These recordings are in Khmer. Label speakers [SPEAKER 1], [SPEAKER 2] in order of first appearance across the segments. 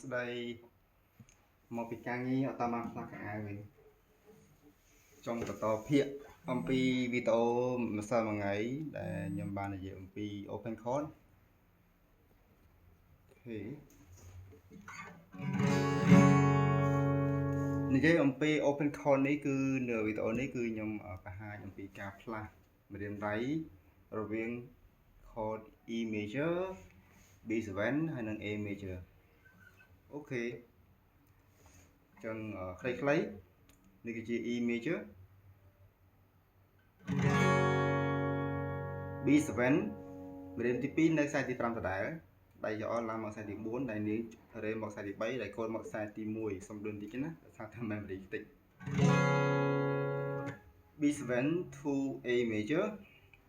[SPEAKER 1] ស្ដីមកពីការងារអត់តាមបានផ្លាស់ខោអាវវិញចង់បន្តភាគអំពីវីដេអូម្សិលមិញដែលខ្ញុំបាននិយាយអំពី Open Code និយាយអំពី Open Code នេះគឺនៅវីដេអូនេះគឺខ្ញុំបង្ហាញអំពីការផ្លាស់ម្រាមដៃរវាង Code E major B7 ហើយនិង A major អូខេចឹងខ្លីៗនេះគឺជា E major B7 ម្រាមទី2នៅខ្សែទី5ដដែលដៃចោលឡើងមកខ្សែទី4ដៃនាងរេមកខ្សែទី3ដៃកូនមកខ្សែទី1សំដួលតិចណាថា memory តិច B7 to A major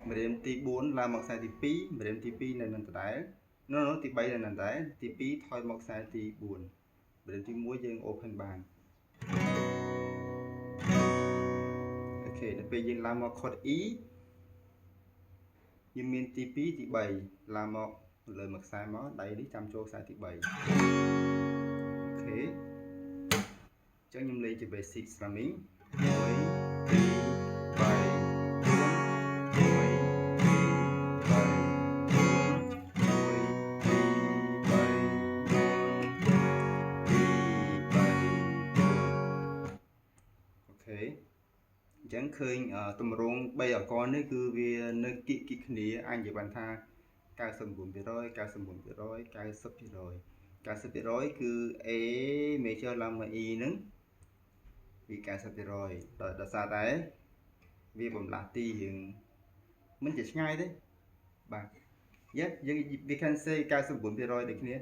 [SPEAKER 1] ម្រាមទី4ឡើងមកខ្សែទី2ម្រាមទី2នៅនឹងដដែលទី3នៅនឹងដដែលទី2ថយមកខ្សែទី4ម្រាមទី1យើង open បានអូខេដល់ពេលយើងឡើងមក code E យើងមានទី2ទី3ឡើងមកលើមួយខ្សែមកដៃនេះចាំចូលខ្សែទី3អូខេអញ្ចឹងខ្ញុំលេងជា basic strumming អញ្ចឹងឃើញតម្រង3អក្សរនេះគឺវានៅគៀកគ្នាអាចនិយាយបានថា99% 99% 90% 90% គឺ A major ឡើងមក E ហ្នឹងវា 90% ដោយសារតែវាបំលាស់ទីយើងមិនជាឆ្ងាយទេបាទយើង we can say 99% ដូចគ្នា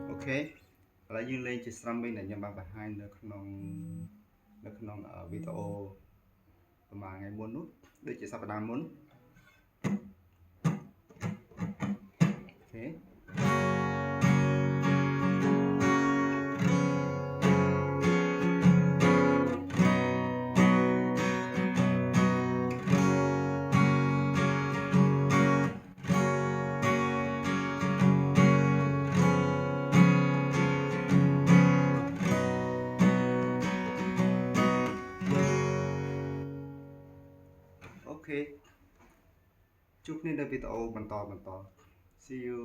[SPEAKER 1] អូខេឥឡូវយើងលេងជា strumming ដែលខ្ញុំបានបង្ហាញនៅក្នុងវីដេអូប្រហែលថ្ងៃមុននោះដូចជាសប្តាហ៍មុនអូខេអូខេជួបគ្នានៅវីដេអូបន្ត See you